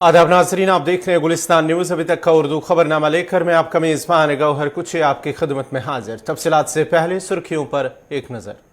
आदाब नाजरीन, आप देख रहे हैं गुलिस्तान न्यूज। अभी तक का उर्दू खबरनामा लेकर मैं आपका मेजबान गौहर कुछ आपकी खिदमत में हाजिर। तफसीलात से पहले सुर्खियों पर एक नजर।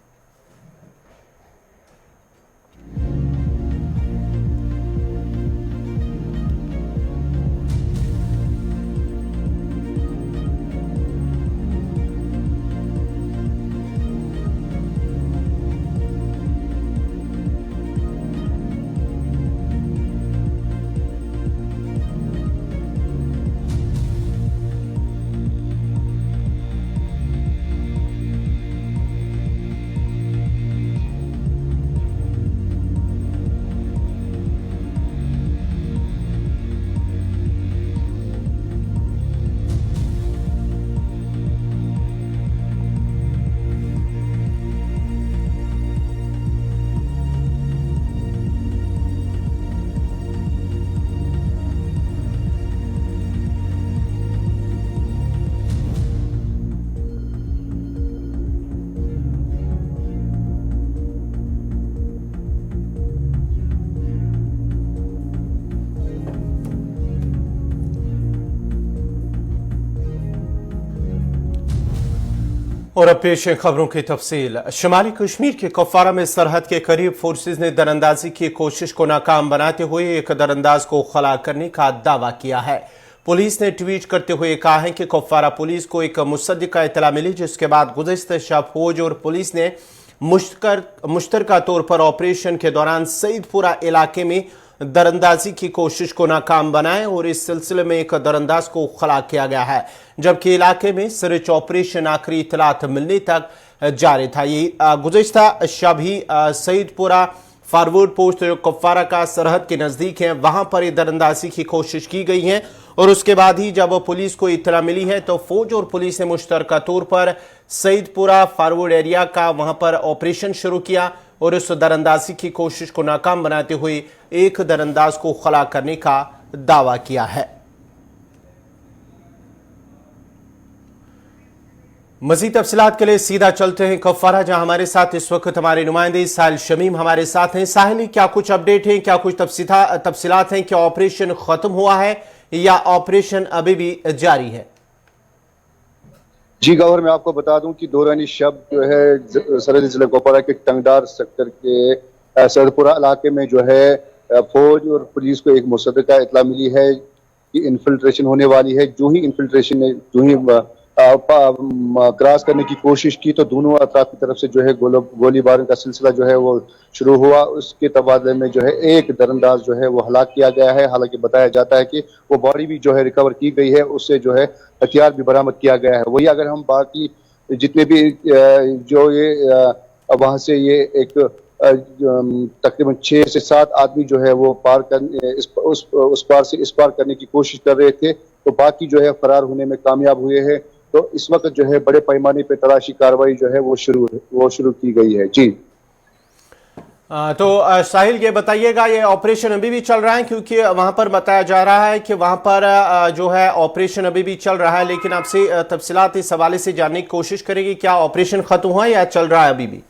और अब पेश है खबरों की तफसील। शुमाली कश्मीर के कुपवारा में सरहद के करीब फोर्सेज ने दरअंदाजी की कोशिश को नाकाम बनाते हुए एक दरअंदाज को खला करने का दावा किया है। पुलिस ने ट्वीट करते हुए कहा है कि कुपवारा पुलिस को एक मुसद्दिका इत्तला मिली, जिसके बाद गुज़िश्ता शब फौज और पुलिस ने मुश्तरका तौर पर ऑपरेशन के दौरान सईदपुरा इलाके में दरअंदाजी की कोशिश को नाकाम बनाए और इस सिलसिले में एक दरअंदाज को खला किया गया है, जबकि इलाके में सर्च ऑपरेशन आखिरी इतलात मिलने तक जारी था। ये गुज़िश्ता शब ही सईदपुरा फॉरवर्ड पोस्ट जो कुपवारा का सरहद के नज़दीक है, वहां पर दरअंदाजी की कोशिश की गई है और उसके बाद ही जब पुलिस को इत्तला मिली है तो फौज और पुलिस ने मुश्तरका तौर पर सईदपुरा फॉरवर्ड एरिया का वहां पर ऑपरेशन शुरू किया और उस दरअंदाजी की कोशिश को नाकाम बनाते हुए एक दरअंदाज को खला करने का दावा किया है। मजीद तफसीलात के लिए सीधा चलते हैं कुपवारा, जहां हमारे साथ इस वक्त हमारे नुमाइंदे साहिल शमीम हमारे साथ हैं। साहिल, क्या कुछ अपडेट है, क्या कुछ तफसीलात हैं? क्या ऑपरेशन खत्म हुआ है या ऑपरेशन अभी भी जारी है? जी गौहर, मैं आपको बता दूं कि दौरानी शब जो है सरहदी जिला कुपवारा के टंगदार सेक्टर के सईदपुरा इलाके में जो है फौज और पुलिस को एक मुसद्दिका इत्तला मिली है कि इन्फिल्ट्रेशन होने वाली है। जो ही क्रॉस करने की कोशिश की तो दोनों अतराफ की तरफ से जो है गोलीबारी का सिलसिला जो है वो शुरू हुआ। उसके तबादले में जो है एक दरअंदाज जो है वो हलाक किया गया है। हालांकि बताया जाता है कि वो बॉडी भी जो है रिकवर की गई है, उससे जो है हथियार भी बरामद किया गया है। वही अगर हम बाकी जितने भी जो ये वहां से ये एक तकरीबन 6 से 7 आदमी जो है वो पार कर उस पार से इस पार करने की कोशिश कर रहे थे, तो बाकी जो है फरार होने में कामयाब हुए हैं। तो इस वक्त जो है बड़े पैमाने पे तलाशी कार्रवाई जो है वो शुरू की गई है। जी तो साहिल, ये बताइएगा, ये ऑपरेशन अभी भी चल रहा है? क्योंकि वहां पर बताया जा रहा है कि वहां पर जो है ऑपरेशन अभी भी चल रहा है, लेकिन आपसे तफसीलात इस हवाले से जानने की कोशिश करेंगे। क्या ऑपरेशन खत्म हुआ या चल रहा है अभी भी?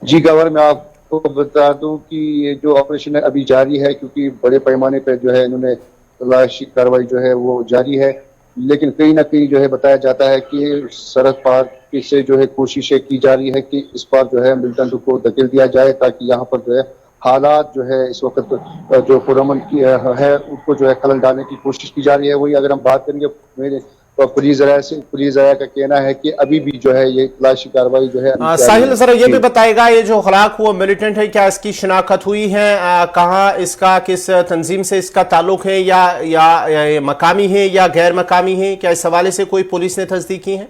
जी गवर्नर, मैं आपको बता दूं कि ये जो ऑपरेशन है अभी जारी है, क्योंकि बड़े पैमाने पर जो है इन्होंने तलाशी कार्रवाई जो है वो जारी है। लेकिन कहीं ना कहीं जो है बताया जाता है कि सरहद पार से जो है कोशिशें की जा रही है कि इस पार जो है मिलिटेंट को धकेल दिया जाए, ताकि यहाँ पर जो है हालात जो है इस वक्त जो पुरअमन की है उसको जो है खलल डालने की कोशिश की जा रही है। वही अगर हम बात करेंगे मेरे पुलिस ज़राया का कहना है कि अभी भी जो है ये तलाशी कार्रवाई जो है। साहिल, जरा ये भी बताएगा, ये जो हलाक हुआ मिलिटेंट है, क्या इसकी शिनाख्त हुई है? कहाँ इसका, किस तंजीम से इसका ताल्लुक है, या मकामी है या गैर मकामी है? क्या इस हवाले से कोई पुलिस ने तस्दीक की है?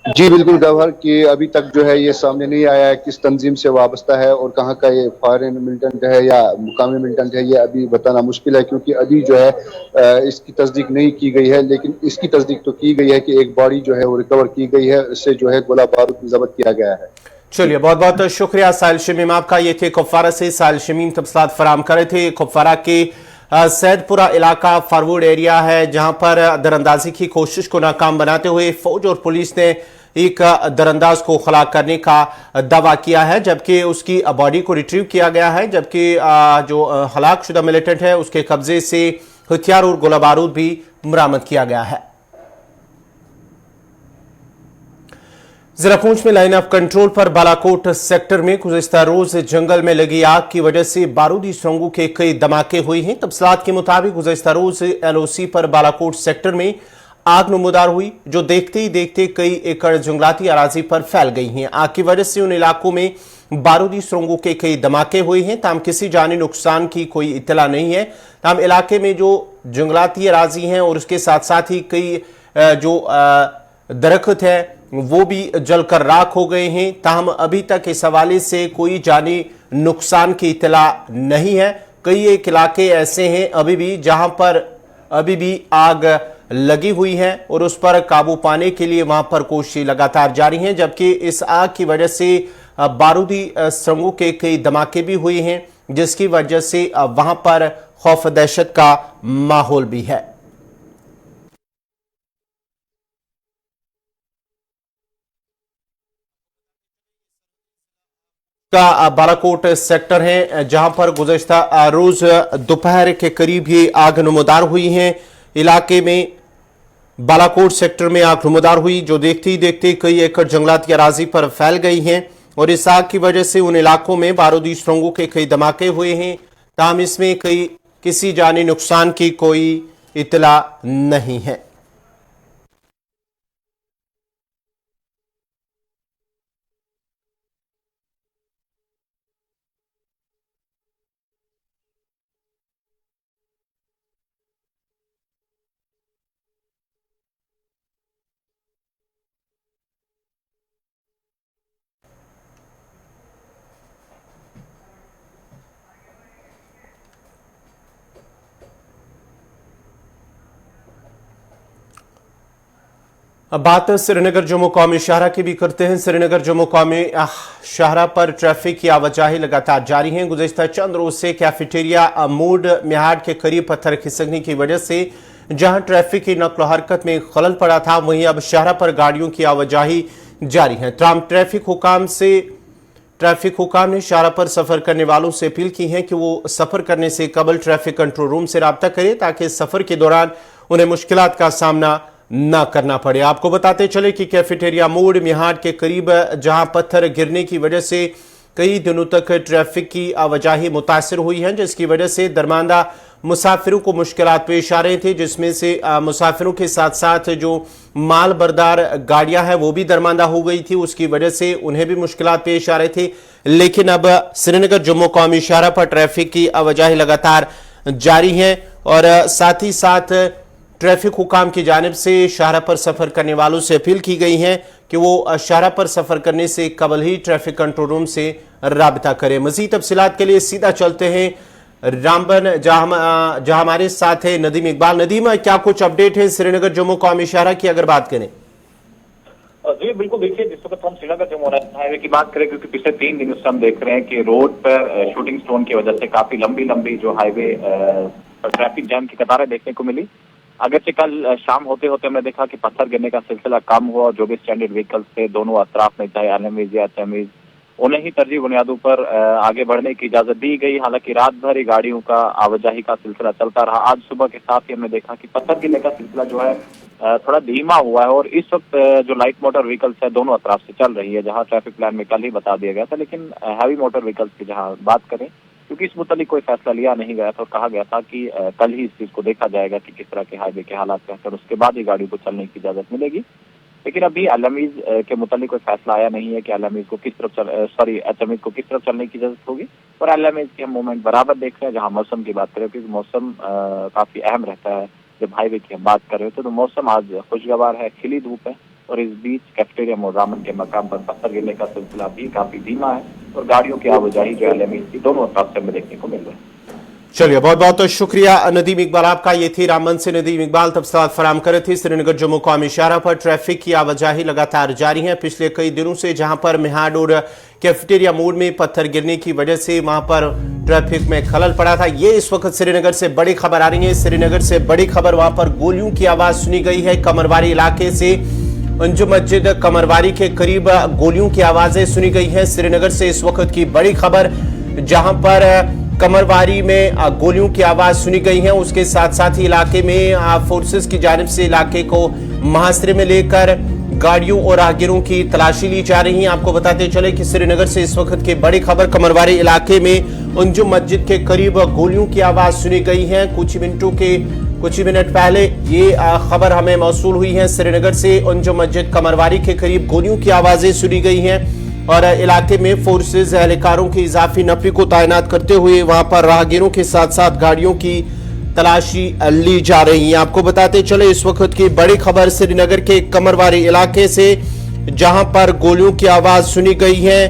जी बिल्कुल गवर्नर, कि अभी तक जो है ये सामने नहीं आया है किस तंजीम से वाबस्ता है और कहाँ का ये फॉरेन मिलिटेंट है या मुकामी मिलिटेंट है, ये अभी बताना मुश्किल है, क्योंकि अभी जो है इसकी तस्दीक नहीं की गई है। लेकिन इसकी तस्दीक तो की गई है कि एक बॉडी जो है वो रिकवर की गई है, इससे जो है गोला बारूद भी जब्त किया गया है। चलिए, बहुत बहुत शुक्रिया साहिल शमीम आपका। ये थे कुपवारा से साहिल शमीम तफसीलात फराम कर रहे थे। कुपवारा के सैदपुरा इलाका फॉरवर्ड एरिया है, जहां पर दरअंदाजी की कोशिश को नाकाम बनाते हुए फौज और पुलिस ने एक दरअंदाज को हलाक करने का दावा किया है, जबकि उसकी बॉडी को रिट्रीव किया गया है, जबकि जो हलाकशुदा मिलिटेंट है उसके कब्जे से हथियार और गोला बारूद भी बरामद किया गया है। जिला पुंछ में लाइन ऑफ कंट्रोल पर बालाकोट सेक्टर में गुज़िश्ता रोज जंगल में लगी आग की वजह से बारूदी सुरंगों के कई धमाके हुए हैं। तफसीलात के मुताबिक गुज़िश्ता रोज एलओसी पर बालाकोट सेक्टर में आग नमूदार हुई, जो देखते ही देखते कई एकड़ जंगलाती अराजी पर फैल गई हैं। आग की वजह से उन इलाकों में बारूदी सुरंगों के कई धमाके हुए हैं। ताम किसी जानी नुकसान की कोई इत्तला नहीं है। ताम इलाके में जो जंगलाती अराजी हैं और उसके साथ साथ ही कई जो दरख्त है वो भी जलकर राख हो गए हैं। ताहम अभी तक इस हवाले से कोई जानी नुकसान की इत्तला नहीं है। कई एक इलाके ऐसे हैं अभी भी जहां पर अभी भी आग लगी हुई है और उस पर काबू पाने के लिए वहां पर कोशिश लगातार जारी है, जबकि इस आग की वजह से बारूदी सुरंगों के कई धमाके भी हुए हैं, जिसकी वजह से वहां पर खौफ दहशत का माहौल भी है। का बालाकोट सेक्टर है जहां पर गुज़श्ता रोज दोपहर के करीब ही आग नमूदार हुई है। इलाके में बालाकोट सेक्टर में आग नमूदार हुई, जो देखते ही देखते कई एकड़ जंगलाती अराजी पर फैल गई हैं और इस आग की वजह से उन इलाकों में बारूदी सुरंगों के कई धमाके हुए हैं। ताहम इसमें किसी जानी नुकसान की कोई इत्तला नहीं है। अब बात श्रीनगर जम्मू कौमी शाहरा की भी करते हैं। श्रीनगर जम्मू कौमी शाहरा पर ट्रैफिक की आवाजाही लगातार जारी है। गुज़श्ता चंद रोज से कैफेटेरिया मोड़ मिहाड के करीब पत्थर खिसकने की वजह से जहां ट्रैफिक की नक्ल हरकत में खलल पड़ा था, वहीं अब शाहरा पर गाड़ियों की आवाजाही जारी है। तमाम ट्रैफिक हुकाम ने शाहरा पर सफर करने वालों से अपील की है कि वो सफर करने से कबल ट्रैफिक कंट्रोल रूम से राब्ता करें, ताकि सफर के दौरान उन्हें मुश्किलात का सामना ना करना पड़े। आपको बताते चले कि कैफेटेरिया मोड़ मिहाड के करीब जहां पत्थर गिरने की वजह से कई दिनों तक ट्रैफिक की आवाजाही मुतासिर हुई है, जिसकी वजह से दरमांदा मुसाफिरों को मुश्किलात पेश आ रहे थे, जिसमें से मुसाफिरों के साथ साथ जो माल बरदार गाड़ियां हैं वो भी दरमांदा हो गई थी। उसकी वजह से उन्हें भी मुश्किलात पेश आ रहे थे। लेकिन अब श्रीनगर जम्मू कौमी शाहरा पर ट्रैफिक की आवाजाही लगातार जारी है और साथ ही साथ ट्रैफिक हुकाम की जानिब से शाहरा पर सफर करने वालों से अपील की गई है कि वो शाहरा पर सफर करने से कबल ही ट्रैफिक कंट्रोल रूम से राबता करें। मजीद तफसीलात के लिए सीधा चलते हैं रामबन, जहां हमारे साथ है नदीम इकबाल। नदीम, क्या कुछ अपडेट है श्रीनगर जम्मू कौमी शाहरा की अगर बात करें? जी बिल्कुल, देखिए जिस वक्त हम श्रीनगर जम्मू हाईवे की बात करें, क्योंकि पिछले 3 दिनों से हम देख रहे हैं कि रोड पर शूटिंग स्टोन की वजह से काफी लंबी जो हाईवे ट्रैफिक जैम की कतारें देखने को मिली। अगरचे कल शाम होते होते हमने देखा कि पत्थर गिरने का सिलसिला कम हुआ और जो भी स्टैंडर्ड व्हीकल्स थे दोनों अतराफ में, चाहे एलएमवीज या एचएमवीज, उन्हें ही तरजीह बुनियादों पर आगे बढ़ने की इजाजत दी गई। हालांकि रात भर ही गाड़ियों का आवाजाही का सिलसिला चलता रहा। आज सुबह के साथ ही हमने देखा कि पत्थर गिरने का सिलसिला जो है थोड़ा धीमा हुआ है और इस वक्त जो लाइट मोटर व्हीकल्स है दोनों अतराफ से चल रही है, जहां ट्रैफिक प्लान में कल ही बता दिया गया था। लेकिन हैवी मोटर व्हीकल्स की जहां बात करें, क्योंकि इस मुतालिक कोई फैसला लिया नहीं गया था और कहा गया था कि कल ही इस चीज को देखा जाएगा कि किस तरह के हाईवे के हालात हैं और उसके बाद ही गाड़ियों को चलने की इजाजत मिलेगी। लेकिन अभी एलएमवीज के मुतालिक कोई फैसला आया नहीं है कि एलएमवीज को किस तरफ एचएमवीज को किस तरफ चलने की इजाजत होगी। और एलएमवीज की हम मूवमेंट बराबर देख रहे हैं। जहां मौसम की बात करें, क्योंकि मौसम काफी अहम रहता है जब हाईवे की हम बात कर रहे होते, तो मौसम आज खुशगवार है, खिली धूप है और इस बीच कैफेटेरिया मोड़ रामन के मकाम पर पत्थर गिरने का सिलसिला भी काफी धीमा है और गाड़ियों की आवाजाही जो एलएमवीज की दोनों तरफ से हमें देखने को मिल रहा है। चलिए, बहुत बहुत शुक्रिया नदीम इकबाल आपका। ये थी रामबन से नदीम इकबाल तफसीलात फराम कर रहे थे। श्रीनगर जम्मू कौमी शाहरा पर ट्रैफिक की आवाजाही लगातार जारी है। पिछले कई दिनों से जहां पर मिहाड और कैफेटेरिया मोड़ में पत्थर गिरने की वजह से वहां पर ट्रैफिक में खलल पड़ा था। ये इस वक्त श्रीनगर से बड़ी खबर आ रही है। श्रीनगर से बड़ी खबर, वहां पर गोलियों की आवाज सुनी गई है। कमरवारी इलाके से अंजुम मस्जिद कमरवारी के करीब गोलियों की आवाजें सुनी गई हैं। श्रीनगर से इस वक्त की बड़ी खबर, जहां पर कमरवारी में गोलियों की आवाज सुनी गई है। उसके साथ साथ ही इलाके में फोर्सेस की जानिब से इलाके को मुहासरे में लेकर गाड़ियों और राहगीरों की तलाशी ली जा रही है। आपको बताते चले कि श्रीनगर से इस वक्त की बड़ी खबर, कमरवारी इलाके में अंजुम मस्जिद के करीब गोलियों की आवाज सुनी गई है। कुछ ही मिनट पहले ये खबर हमें मौसूल हुई है। श्रीनगर से अंजुम मस्जिद कमरवारी के करीब गोलियों की आवाजें सुनी गई हैं और इलाके में फोर्सेज एहलकारों की इजाफी नफरी को तैनात करते हुए वहां पर राहगीरों के साथ साथ गाड़ियों की तलाशी ली जा रही है। आपको बताते चले इस वक्त की बड़ी खबर श्रीनगर के कमरवारी इलाके से, जहां पर गोलियों की आवाज सुनी गई है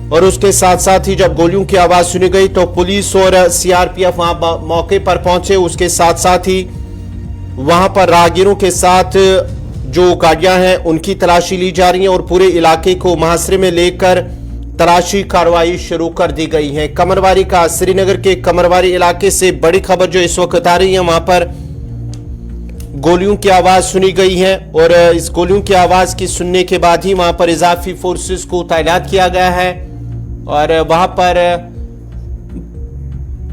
और उसके साथ साथ ही जब गोलियों की आवाज सुनी गई तो पुलिस और सीआरपीएफ वहां मौके पर पहुंचे। उसके साथ साथ ही वहां पर राहगीरों के साथ जो गाड़ियां हैं उनकी तलाशी ली जा रही है और पूरे इलाके को मुहासरे में लेकर तलाशी कार्रवाई शुरू कर दी गई है। कमरवारी का, श्रीनगर के कमरवारी इलाके से बड़ी खबर जो इस वक्त आ रही है, वहां पर गोलियों की आवाज सुनी गई है और इस गोलियों की आवाज की सुनने के बाद ही वहां पर इजाफी फोर्सेस को तैनात किया गया है और वहां पर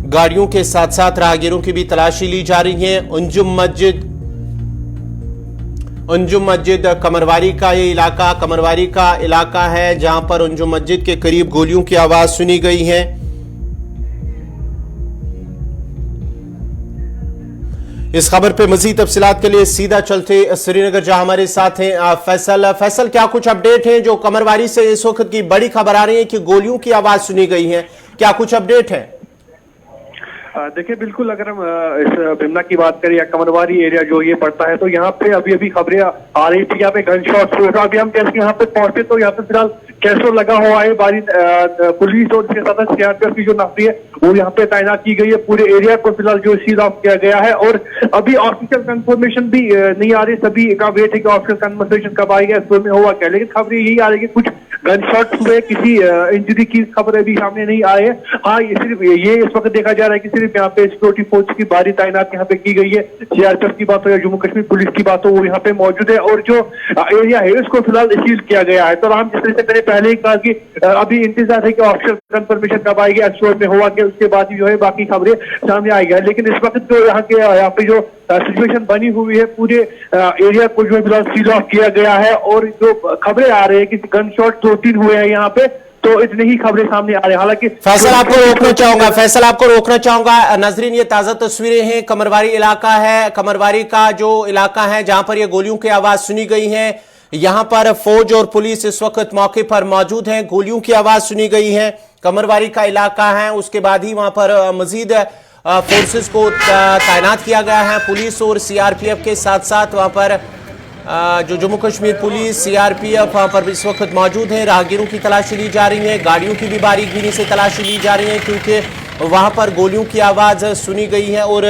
गाड़ियों के साथ साथ राहगीरों की भी तलाशी ली जा रही है। अंजुम मस्जिद कमरवारी का ये इलाका, कमरवारी का इलाका है जहां पर अंजुम मस्जिद के करीब गोलियों की आवाज सुनी गई है। इस खबर पे मजीद तफसीलात के लिए सीधा चलते श्रीनगर, जहां हमारे साथ हैं फैसल, क्या कुछ अपडेट है? जो कमरवारी से इस वक्त की बड़ी खबर आ रही है कि गोलियों की आवाज सुनी गई है, क्या कुछ अपडेट है? देखिए, बिल्कुल अगर हम इस बिमना की बात करें या कमरवारी एरिया जो ये पड़ता है, तो यहाँ पे अभी खबरें आ रही थी, यहाँ पे गन शॉट हुए। तो अभी हम जैसे यहाँ पे पहुंचे तो यहाँ पे फिलहाल कैसो लगा हुआ है। पुलिस और उसके साथ सीआरपीएफ की जो नफरी है वो यहाँ पे तैनात की गई है। पूरे एरिया को फिलहाल जो सील ऑफ किया गया है और अभी ऑफिशियल कंफर्मेशन भी नहीं आ रही। सभी का वेट है कि ऑफिशियल कंफर्मेशन कब आएगा, इसमें हुआ क्या, लेकिन खबरें यही आ रही है कि कुछ गन शॉट हुए, किसी इंजरी की खबर अभी सामने नहीं आ रही है। हाँ, सिर्फ ये इस वक्त देखा जा रहा है कि सिर्फ यहाँ पे सिक्योरिटी फोर्स की भारी तैनात यहाँ पे की गई है। सीआरपीएफ की बात हो या जम्मू कश्मीर पुलिस की बात हो, वो यहाँ पे मौजूद है और जो एरिया है उसको फिलहाल सील किया गया है। तो हम जिस तरह से मैंने पहले ही कहा कि अभी इंतजार है कि ऑफिशियल कंफर्मेशन कब आएगी, एक्चुअल में हुआ कि उसके बाद ही जो है बाकी खबरें सामने आएगी। लेकिन इस वक्त जो यहाँ पे जो सिचुएशन बनी हुई है, पूरे एरिया को जो है फिलहाल सील ऑफ किया गया है और जो खबरें आ रही है कि गन शॉट 2-3 हुए हैं यहाँ पे, तो इतनी ही खबरें सामने आ रही है। हालांकि फैसल आपको रोकना चाहूंगा नाजरीन, ये ताजा तस्वीरें हैं, कमरवारी इलाका है, कमरवारी का जो इलाका है जहां पर ये गोलियों की आवाज सुनी गई है। यहां पर फौज और पुलिस इस वक्त मौके पर मौजूद हैं। गोलियों की आवाज सुनी गई है, कमरवारी का इलाका है। उसके बाद ही वहां पर मजीद फोर्सेस को तैनात किया गया है। पुलिस और सीआरपीएफ के साथ साथ वहां पर जो जम्मू कश्मीर पुलिस, सीआरपीएफ वहां पर इस वक्त मौजूद है। राहगीरों की तलाशी ली जा रही है, गाड़ियों की भी बारीकी से तलाशी ली जा रही है, क्योंकि वहां पर गोलियों की आवाज सुनी गई है और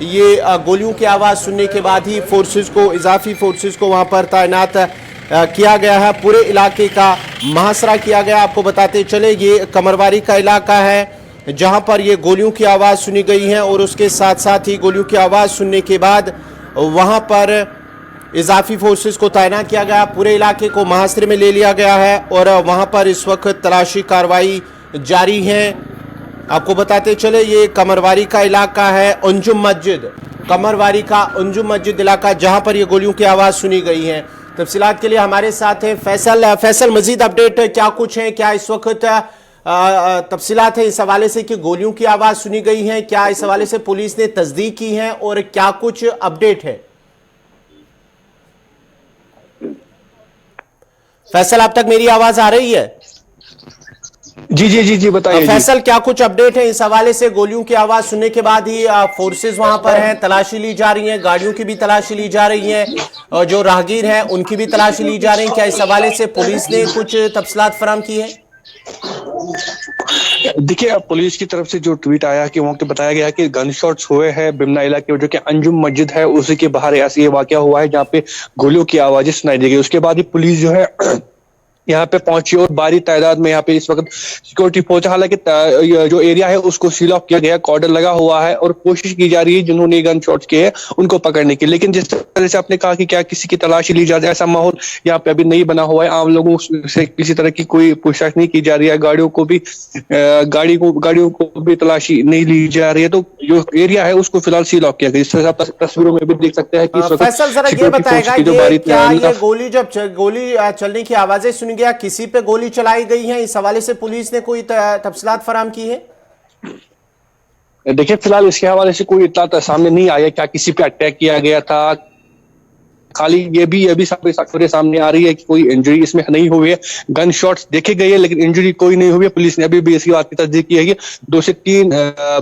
ये गोलियों की आवाज सुनने के बाद ही इजाफी फोर्सेस को वहां पर तैनात किया गया है। पूरे इलाके का मुहासरा किया गया। आपको बताते चले ये कमरवारी का इलाका है जहां पर ये गोलियों की आवाज सुनी गई है और उसके साथ साथ ही गोलियों की आवाज सुनने के बाद वहां पर इजाफी फोर्सेस को तैनात किया गया। पूरे इलाके को मुहासरे में ले लिया गया है और वहां पर इस वक्त तलाशी कार्रवाई जारी है। आपको बताते चले ये कमरवारी का इलाका है, अंजुम मस्जिद, कमरवारी का अंजुम मस्जिद इलाका जहां पर ये गोलियों की आवाज सुनी गई है। तफसीलात के लिए हमारे साथ है फैसल, मजीद अपडेट क्या कुछ है, क्या इस वक्त तफसीलात है इस हवाले से कि गोलियों की आवाज सुनी गई है, क्या इस हवाले से पुलिस ने तस्दीक की है और क्या कुछ अपडेट है? फैसल, अब तक मेरी आवाज आ रही है? जी बताइए। फैसल, क्या कुछ अपडेट है इस हवाले से? गोलियों की आवाज सुनने के बाद ही फोर्सेस वहां पर हैं, तलाशी ली जा रही है, गाड़ियों की भी तलाशी ली जा रही है और जो राहगीर हैं उनकी भी तलाशी ली जा रही है। क्या इस हवाले से पुलिस ने कुछ तफसीलात फराहम की है? देखिए, पुलिस की तरफ से जो ट्वीट आया कि वहां पे बताया गया कि गन शॉट्स हुए हैं बिमना इलाके में, जो कि अंजुम मस्जिद है उसी के बाहर ऐसा ये वाकया हुआ है जहाँ पे गोलियों की आवाजें सुनाई दी गई। उसके बाद ही पुलिस जो है यहाँ पे पहुंची और भारी तादाद में यहाँ पे इस वक्त सिक्योरिटी फोर्स, हालांकि जो एरिया है उसको सील ऑफ किया गया, कॉर्डन लगा हुआ है और कोशिश की जा रही है जिन्होंने गन शॉट्स किए हैं उनको पकड़ने की। लेकिन जिस तरह से आपने कहा कि क्या किसी की तलाशी ली जा रही है, ऐसा माहौल यहाँ पे अभी नहीं बना हुआ है। आम लोगों से किसी तरह की कोई पूछताछ नहीं की जा रही है, गाड़ियों को भी तलाशी नहीं ली जा रही है। तो जो एरिया है उसको फिलहाल सील ऑफ किया गया। इस तरह से आप तस्वीरों में भी देख सकते हैं कि इस वक्त फैसल जरा ये बताएगा, ये क्या ये गोली जब गोली चलने की आवाजें सुनी गया, किसी पे गोली चलाई गई है, इस हवाले से पुलिस ने कोई तफसीलात फराम की है? देखिए फिलहाल इसके हवाले से कोई इत्तला सामने नहीं आया क्या किसी पे अटैक किया गया था। खाली ये भी सामने आ रही है कि कोई इंजरी इसमें नहीं हुई है। गन शॉट्स देखे गए हैं लेकिन इंजरी कोई नहीं हुई है। पुलिस ने अभी भी इसकी बात की तस्दीक की है कि 2 से 3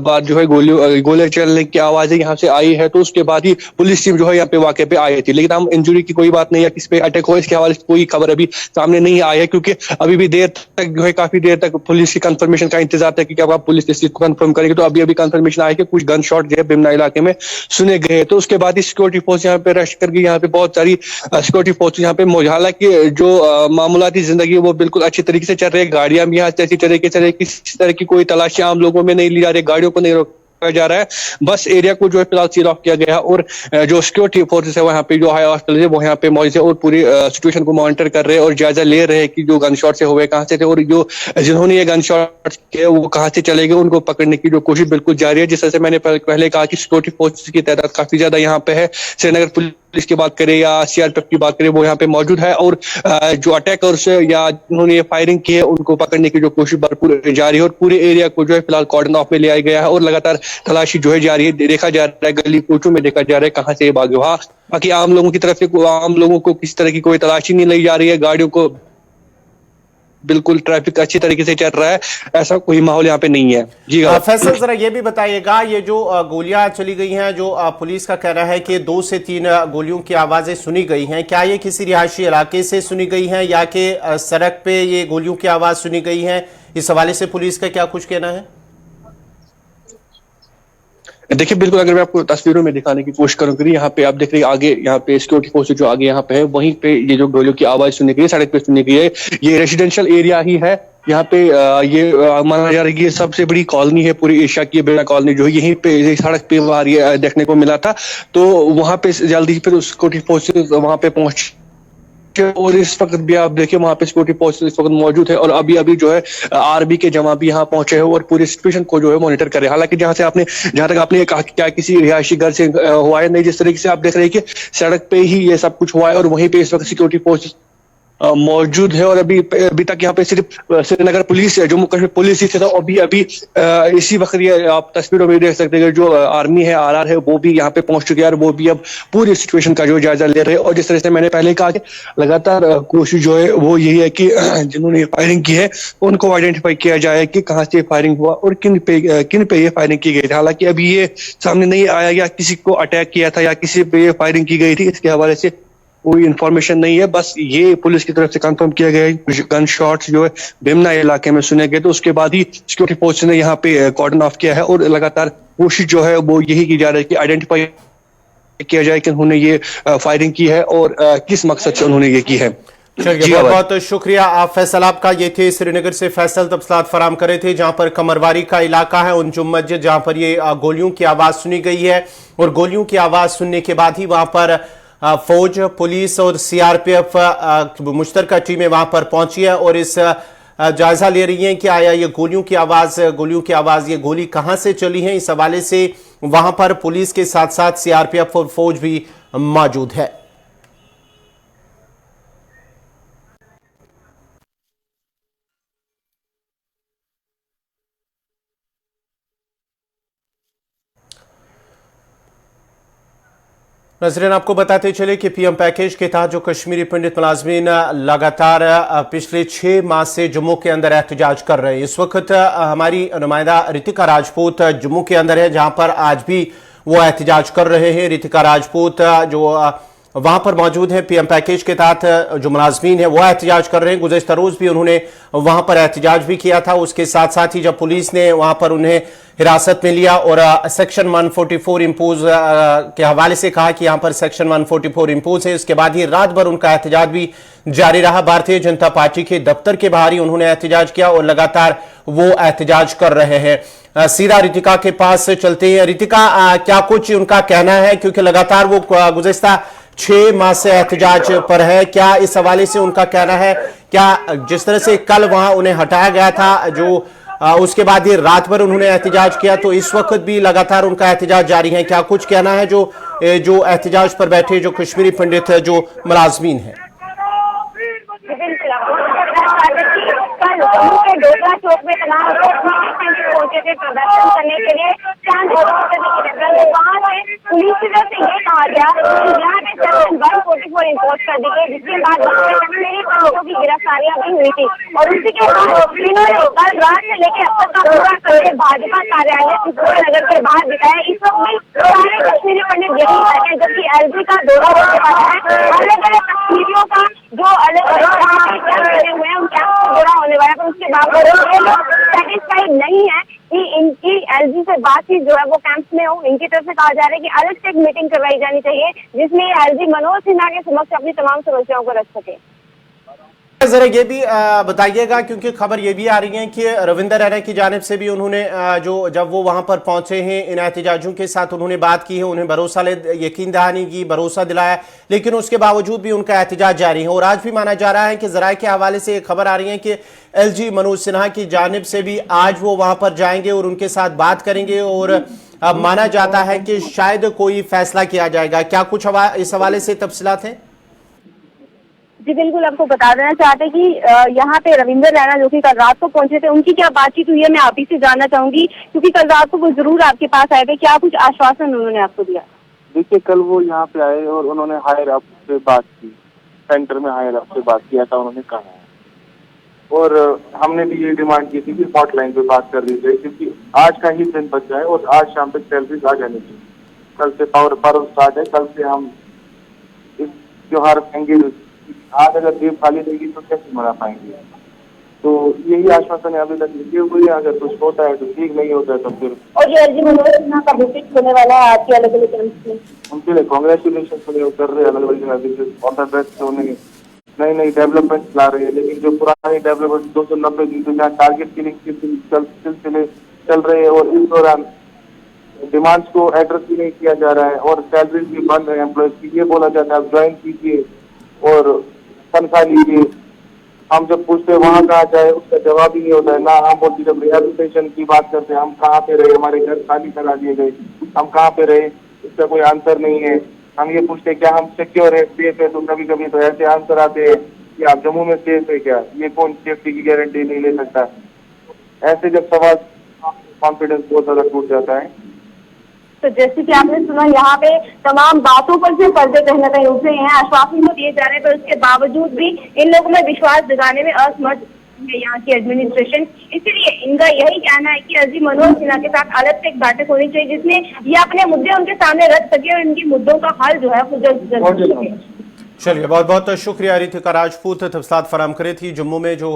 बार जो है गोले चलने की आवाजें यहाँ से आई है, तो उसके बाद ही पुलिस टीम जो है यहाँ पे वाकई पे आई थी। लेकिन हम इंजरी की कोई बात नहीं है, किस पे अटैक हुआ इसके हवाले से कोई खबर अभी सामने नहीं आई है, क्योंकि अभी भी देर तक जो है काफी देर तक पुलिस की कंफर्मेशन का इंतजार था कि क्या पुलिस इस चीज को कंफर्म करेगी। तो अभी कंफर्मेशन आया कि कुछ गन शॉट जो है बिमना इलाके में सुने गए। तो उसके बाद ही सिक्योरिटी फोर्स यहाँ पे रश कर गई। यहाँ पे बहुत सारी सिक्योरिटी फोर्स यहाँ पे मौजूद, हालांकि जो मामूलाती जिंदगी वो बिल्कुल अच्छी तरीके से चल रही है। गाड़ियां भी यहाँ अच्छी तरीके से चल रही है, किसी तरह की कोई तलाशी आम लोगों में नहीं ली जा रही, गाड़ियों को नहीं रोका जा रहा है। बस एरिया को जो है फिलहाल सील ऑफ किया गया है और जो सिक्योरिटी फोर्सेस है वहाँ पे जो है हॉस्टल है वो यहाँ पे मौजूद है और पूरी सिचुएशन को मॉनिटर कर रहे हैं और जायजा ले रहे हैं कि जो गन शॉट से हुए कहाँ से थे और जो जिन्होंने ये गन शॉट किए वो कहाँ से चले गए, उनको पकड़ने की जो कोशिश बिल्कुल जारी है। जिस तरह से मैंने पहले कहा कि सिक्योरिटी फोर्सेस की तादाद काफी ज्यादा यहाँ पे है। श्रीनगर पुलिस की बात करें या सीआरपीएफ की बात करें वो यहाँ पे मौजूद है और जो अटैकर्स या जिन्होंने ये फायरिंग की है उनको पकड़ने की जो कोशिश भरपूर जारी है और पूरे एरिया को जो है फिलहाल कॉर्डन ऑफ में ले आया गया है और लगातार तलाशी जो है जारी है। देखा जा रहा है गली कूचों में देखा जा रहा है कहाँ से ये भागे। वहाँ बाकी आम लोगों की तरफ से आम लोगों को किसी तरह की कोई तलाशी नहीं ली जा रही है, गाड़ियों को बिल्कुल ट्रैफिक अच्छी तरीके से चल रहा है, ऐसा कोई माहौल यहाँ पे नहीं है। जी फैसल जरा ये भी बताइएगा, ये जो गोलियां चली गई हैं, जो पुलिस का कहना है कि 2 से 3 गोलियों की आवाजें सुनी गई हैं, क्या ये किसी रिहायशी इलाके से सुनी गई हैं या कि सड़क पे ये गोलियों की आवाज सुनी गई है? इस हवाले से पुलिस का क्या कुछ कहना है? देखिए बिल्कुल, अगर मैं आपको तस्वीरों में दिखाने की कोशिश करूंगी, यहाँ पे आप देख रहे हैं आगे यहाँ पे सिक्योरिटी फोर्स जो आगे यहाँ पे है वहीं पे ये जो गोलियों की आवाज सुनी गई है सड़क पे सुनी गई है। ये रेजिडेंशियल एरिया ही है। यहाँ पे ये माना जा रहा है कि ये सबसे बड़ी कॉलोनी है पूरी एशिया की, बिरला कॉलोनी जो है यहीं पे सड़क पे बाहर ये देखने को मिला था। तो वहां पे जल्दी फिर सिक्योरिटी फोर्सेस वहां पे पहुंच और इस वक्त भी आप देखिए वहां पे सिक्योरिटी फोर्स इस वक्त मौजूद है और अभी जो है आर्मी के जवान भी यहाँ पहुंचे हैं और पूरी सिचुएशन को जो है मॉनिटर कर रहे हैं। हालांकि जहां तक आपने कहा कि क्या किसी रिहायशी घर से हुआ है, नहीं, जिस तरीके से आप देख रहे हैं कि सड़क पे ही ये सब कुछ हुआ है और वहीं पे इस वक्त सिक्योरिटी फोर्स मौजूद है और अभी तक यहाँ पे सिर्फ श्रीनगर पुलिस है, जम्मू कश्मीर पुलिस ही था। अभी इसी वक्त ये आप तस्वीरों में देख सकते हैं जो आर्मी है, आरआर है, वो भी यहाँ पे पहुंच चुके हैं और वो भी अब पूरी सिचुएशन का जो जायजा ले रहे हैं। और जिस तरह से मैंने पहले कहा कि लगातार कोशिश जो है वो यही है कि जिन्होंने फायरिंग की है उनको आइडेंटिफाई किया जाए कि कहाँ से फायरिंग हुआ और किन पे ये फायरिंग की गई थी। हालांकि अभी ये सामने नहीं आया या किसी को अटैक किया था या किसी पे ये फायरिंग की गई थी, इसके हवाले से कोई इंफॉर्मेशन नहीं है। बस ये पुलिस की तरफ से कंफर्म किया गया है गन शॉट्स जो है बिमना इलाके में सुने गए। तो उसके बाद ही सिक्योरिटी फोर्स ने यहाँ पे कॉर्डन ऑफ किया है और लगातार कोशिश जो है वो यही की जा रही है कि आइडेंटिफाई किया जाए कि उन्होंने ये फायरिंग की है और किस मकसद से उन्होंने ये की है। चलिए, बहुत बहुत शुक्रिया आप फैसल आपका। ये थे श्रीनगर से फैसल तफसीलात फराम करे थे, जहां पर कमरवारी का इलाका है, अंजुम मस्जिद, जहां पर ये गोलियों की आवाज सुनी गई है और गोलियों की आवाज सुनने के बाद ही वहां पर फौज, पुलिस और सीआरपीएफ मुश्तरका टीमें वहां पर पहुंची है और इस जायजा ले रही हैं कि आया ये गोलियों की आवाज ये गोली कहां से चली है। इस हवाले से वहां पर पुलिस के साथ साथ सीआरपीएफ और फौज भी मौजूद है। नजरीन, आपको बताते चले कि पीएम पैकेज के तहत जो कश्मीरी पंडित मुलाजमीन लगातार पिछले 6 माह से जम्मू के अंदर एहतजाज कर रहे हैं। इस वक्त हमारी नुमाइंदा रितिका राजपूत जम्मू के अंदर है, जहां पर आज भी वो एहतजाज कर रहे हैं। रितिका राजपूत जो वहां पर मौजूद हैं। पीएम पैकेज के तहत जो मुलाजमीन है वो एहतजाज कर रहे हैं। गुज़श्ता रोज भी उन्होंने वहां पर एहतजाज भी किया था। उसके साथ साथ ही जब पुलिस ने वहां पर उन्हें हिरासत में लिया और सेक्शन 144 इम्पोज के हवाले से कहा कि यहां पर सेक्शन 144 इम्पोज है, उसके बाद ही रात भर उनका एहतजाज भी जारी रहा। भारतीय जनता पार्टी के दफ्तर के बाहर ही उन्होंने एहतजाज किया और लगातार वो एहतजाज कर रहे हैं। सीधा रितिका के पास चलते हैं। रितिका, क्या कुछ उनका कहना है, क्योंकि लगातार वो गुज़श्ता 6 माह से एहतजाज पर है, क्या इस हवाले से उनका कहना है? क्या जिस तरह से कल वहां उन्हें हटाया गया था, जो उसके बाद ये रात भर उन्होंने एहतजाज किया, तो इस वक्त भी लगातार उनका एहतजाज जारी है, क्या कुछ कहना है जो एहतजाज पर बैठे जो कश्मीरी पंडित है, जो मुलाजमीन है? कल जम्मू के डोगरा चौक में तमाम लोग पहुंचे थे प्रदर्शन करने के लिए। वहाँ से पुलिस की तरफ से ये कहा गया कि यहाँ पे सेक्शन 144 इम्पोज कर दी गई, जिसके बाद कश्मीरी लोगों की गिरफ्तारियां भी हुई थी। और उसी के बाद इन्होंने कल रात से लेकर अब तक का पूरा करके भाजपा कार्यालय नगर के बाहर दिखाया। इस वक्त में सारे कश्मीरी पंडित यही बैठे, जबकि एलजी का दौरा होने वाला है। अलग अलग कश्मीरियों का जो अलग अलग कैंप हुए हैं उन कैंप से दौरा होने वाला है, पर उसके बावजूद ये लोग सेटिस्फाइड नहीं है कि इनकी एलजी से बातचीत जो है वो कैंप्स में हो। इनकी तरफ से कहा जा रहा है कि अलग से एक मीटिंग करवाई जानी चाहिए, जिसमें एलजी मनोज सिन्हा के समक्ष अपनी तमाम समस्याओं को रख सके। जरा ये भी बताइएगा, क्योंकि खबर ये भी आ रही है कि रविंदर रैना की जानिब से भी उन्होंने जो जब वो वहां पर पहुंचे हैं इन एहतजाजियों के साथ उन्होंने बात की है, उन्हें भरोसा यकीन दहानी की, भरोसा दिलाया, लेकिन उसके बावजूद भी उनका एहतजाज जारी है। और आज भी माना जा रहा है कि जराये के हवाले से खबर आ रही है कि एलजी मनोज सिन्हा की जानिब से भी आज वो वहां पर जाएंगे और उनके साथ बात करेंगे और माना जाता है कि शायद कोई फैसला किया जाएगा। क्या कुछ इस हवाले से तफसीलात हैं? जी बिल्कुल, आपको बता देना चाहते कि यहाँ पे रविंदर रैना जो कि कल रात को पहुंचे थे, उनकी क्या बातचीत हुई है मैं आप ही से जानना चाहूंगी, क्योंकि कल रात को वो जरूर आपके पास आए थे। क्या कुछ आश्वासन उन्होंने आपको दिया? देखिए, कल वो यहाँ पे आए और उन्होंने हायर अप से बात की, सेंटर में हायर अप से बात किया था उन्होंने कहा है। और हमने भी ये डिमांड की थी कि हॉटलाइन पे बात कर ली जाए, क्योंकि आज का ही दिन बचा है और आज शाम तक सैलरीज आ जानी चाहिए। कल से पावर पर्व स्टार्ट है, कल से हम इस त्योहार एंगेज। आज अगर जेब खाली रहेगी तो कैसे मना पाएंगे? तो यही आश्वासन है अभी तक लिखे हुए हैं। अगर कुछ होता है तो ठीक, नहीं होता है तो फिर। और ये एलजी मनोज सिन्हा का विजिट होने वाला है आज के अलग अलग कैंप्स में, उनके लिए कांग्रेचुलेशन कर रहे हैं। अलग अलग ऑन द बेस्ट उन्हें नई नई डेवलपमेंट ला रहे हैं, लेकिन जो पुरानी डेवलपमेंट 290 दिन से जहाँ टारगेट किलिंग के सिलसिले चल रहे हैं और इस दौरान डिमांड्स को एड्रेस भी नहीं किया जा रहा है और सैलरीज भी बंद है एम्प्लॉयज की। ये बोला जाता है आप ज्वाइन कीजिए और तनख्वाह लीजिए। हम जब पूछते हैं वहाँ कहाँ जाए, उसका जवाब ही नहीं होता है। ना हम बोलते जब रिहेबिलिटेशन की बात करते हैं, हम कहाँ पे रहे, हमारे घर खाली करा दिए गए, हम कहाँ पे रहे, इसका कोई आंसर नहीं है। हम ये पूछते हैं क्या हम सिक्योर है, सेफ है, तो कभी कभी तो ऐसे आंसर आते हैं कि आप जम्मू में सेफ है क्या? ये कौन सेफ्टी की गारंटी नहीं ले सकता? ऐसे जब सवाल, कॉन्फिडेंस बहुत ज्यादा टूट जाता है। तो जैसे कि आपने सुना, यहाँ पे तमाम बातों पर से पर्दे कहीं ना कहीं उठ रहे हैं, आश्वासन तो दिए जा रहे हैं, पर उसके बावजूद भी इन लोगों में विश्वास जगाने में असमर्थ है यहाँ की एडमिनिस्ट्रेशन। इसलिए इनका यही कहना है कि एलजी मनोज सिन्हा के साथ अलग से एक बैठक होनी चाहिए, जिसमें ये अपने मुद्दे उनके सामने रख सके और इनकी मुद्दों का हल जो है वो जल्द हो सके। चलिए, बहुत बहुत शुक्रिया रितिका राजपूत, तफसीलात फराम करे थी। जम्मू में जो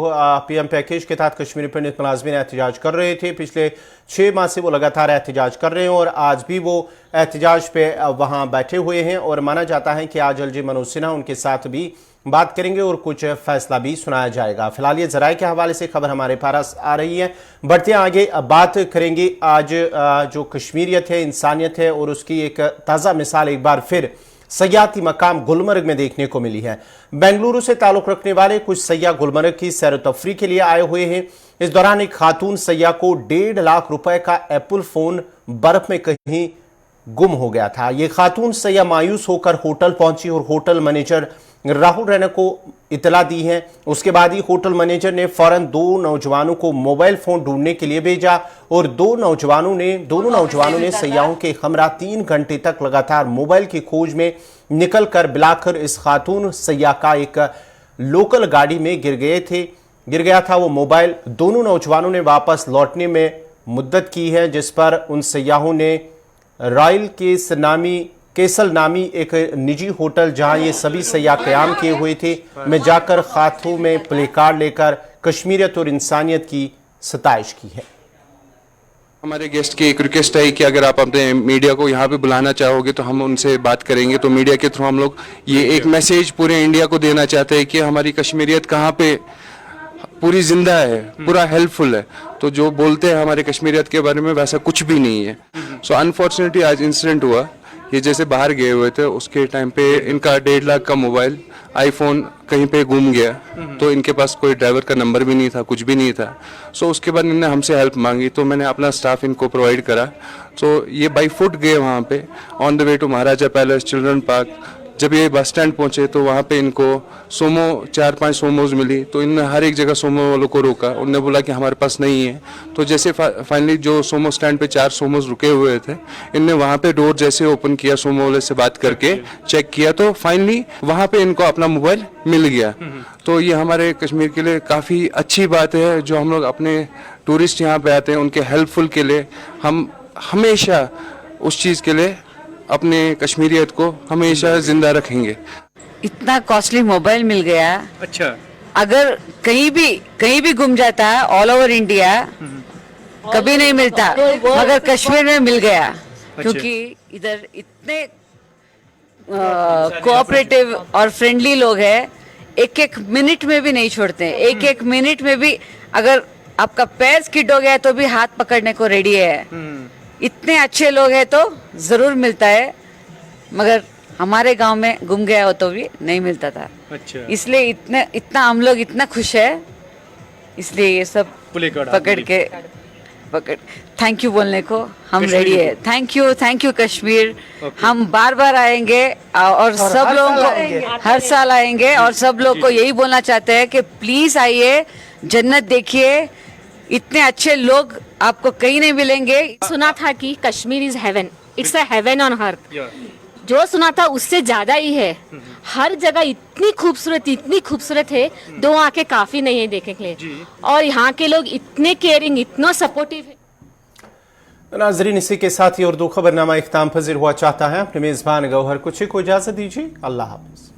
पीएम पैकेज के तहत कश्मीरी पंडित मुलाजमीन एहतजाज कर रहे थे, पिछले 6 माह से वो लगातार एहतजाज कर रहे हैं और आज भी वो एहतजाज पे वहाँ बैठे हुए हैं और माना जाता है कि आज एलजी मनोज सिन्हा उनके साथ भी बात करेंगे और कुछ फैसला भी सुनाया जाएगा। फिलहाल ये जराये के हवाले से खबर हमारे पास आ रही है। बढ़ते आगे बात करेंगे आज जो कश्मीरियत है, इंसानियत है और उसकी एक ताज़ा मिसाल एक बार फिर सयाती मकाम गुलमर्ग में देखने को मिली है। बेंगलुरु से ताल्लुक रखने वाले कुछ सयाह गुलमर्ग की सैर तफरी के लिए आए हुए हैं। इस दौरान एक खातून सयाह को 1.5 लाख रुपए का एप्पल फोन बर्फ में कहीं गुम हो गया था। ये खातून सयाह मायूस होकर होटल पहुंची और होटल मैनेजर राहुल रैना को इतला दी है। उसके बाद ही होटल मैनेजर ने फौरन 2 नौजवानों को मोबाइल फोन ढूंढने के लिए भेजा और दोनों नौजवानों ने सयाहों के हमरा 3 घंटे तक लगातार मोबाइल की खोज में निकलकर बिलाकर इस खातून सयाह का एक लोकल गाड़ी में गिर गया था वो मोबाइल। दोनों नौजवानों ने वापस लौटने में मुद्दत की है, जिस पर उन सयाहों ने रॉयल केस नामी केसल नामी एक निजी होटल जहां ये सभी सयाह क़याम किए हुए थे, में जाकर हाथों में प्ले कार्ड लेकर कश्मीरियत और इंसानियत की सताइश की है। हमारे गेस्ट की एक रिक्वेस्ट है कि अगर आप अपने मीडिया को यहाँ पे बुलाना चाहोगे तो हम उनसे बात करेंगे। तो मीडिया के थ्रू हम लोग ये एक मैसेज पूरे इंडिया को देना चाहते हैं कि हमारी कश्मीरियत कहाँ पे पूरी जिंदा है, पूरा हेल्पफुल है। तो जो बोलते हैं हमारे कश्मीरियत के बारे में वैसा कुछ भी नहीं है। सो अनफॉर्चुनेटली आज इंसिडेंट हुआ, ये जैसे बाहर गए हुए थे उसके टाइम पे इनका 1.5 लाख का मोबाइल आईफोन कहीं पे गुम गया। तो इनके पास कोई ड्राइवर का नंबर भी नहीं था, कुछ भी नहीं था। सो उसके बाद इन्होंने हमसे हेल्प मांगी, तो मैंने अपना स्टाफ इनको प्रोवाइड करा। सो ये बाई फुट गए वहाँ पे on the way to Maharaja palace children park. जब ये बस स्टैंड पहुंचे तो वहाँ पे इनको सोमो 4-5 सोमोज मिली। तो इनने हर एक जगह सोमो वालों को रोका, उनने बोला कि हमारे पास नहीं है। तो जैसे फाइनली जो सोमो स्टैंड पे 4 सोमोज रुके हुए थे, इनने वहाँ पे डोर जैसे ओपन किया, सोमो वाले से बात करके चेक किया तो फाइनली वहाँ पे इनको अपना मोबाइल मिल गया। तो ये हमारे कश्मीर के लिए काफ़ी अच्छी बात है। जो हम लोग अपने टूरिस्ट यहाँ पे आते हैं उनके हेल्पफुल के लिए हम हमेशा उस चीज़ के लिए अपने कश्मीरियत को हमेशा जिंदा रखेंगे। इतना कॉस्टली मोबाइल मिल गया। अच्छा, अगर कहीं भी गुम जाता है ऑल ओवर इंडिया कभी नहीं मिलता, मगर कश्मीर में मिल गया। क्योंकि इधर इतने कोऑपरेटिव और फ्रेंडली लोग हैं, एक मिनट में भी नहीं छोड़ते। एक मिनट में भी अगर आपका पैर स्किड हो गया तो भी हाथ पकड़ने को रेडी है। इतने अच्छे लोग हैं तो जरूर मिलता है, मगर हमारे गांव में गुम गया हो तो भी नहीं मिलता था। अच्छा, इसलिए इतना हम लोग इतना खुश है, इसलिए ये सब पकड़ थैंक यू बोलने को हम रेडी है। Thank you Kashmir. हम बार बार आएंगे और सब लोगों को हर साल आएंगे और सब लोग को यही बोलना चाहते हैं कि प्लीज आइए, जन्नत देखिए। इतने अच्छे लोग आपको कहीं नहीं मिलेंगे। सुना था कि Kashmir is heaven, it's a heaven on earth. जो सुना था उससे ज्यादा ही है। हर जगह इतनी खूबसूरत है, 2 आंखें काफी नहीं है देखने के लिए। और यहाँ के लोग इतने केयरिंग, इतना सपोर्टिव है। नाजरीन, इसी के साथ ही उर्दू खबरनामा इख्ताम पजीर हुआ चाहता है। अपने मेजबान गौहर कुची को इजाजत दीजिए। अल्लाह हाफिज।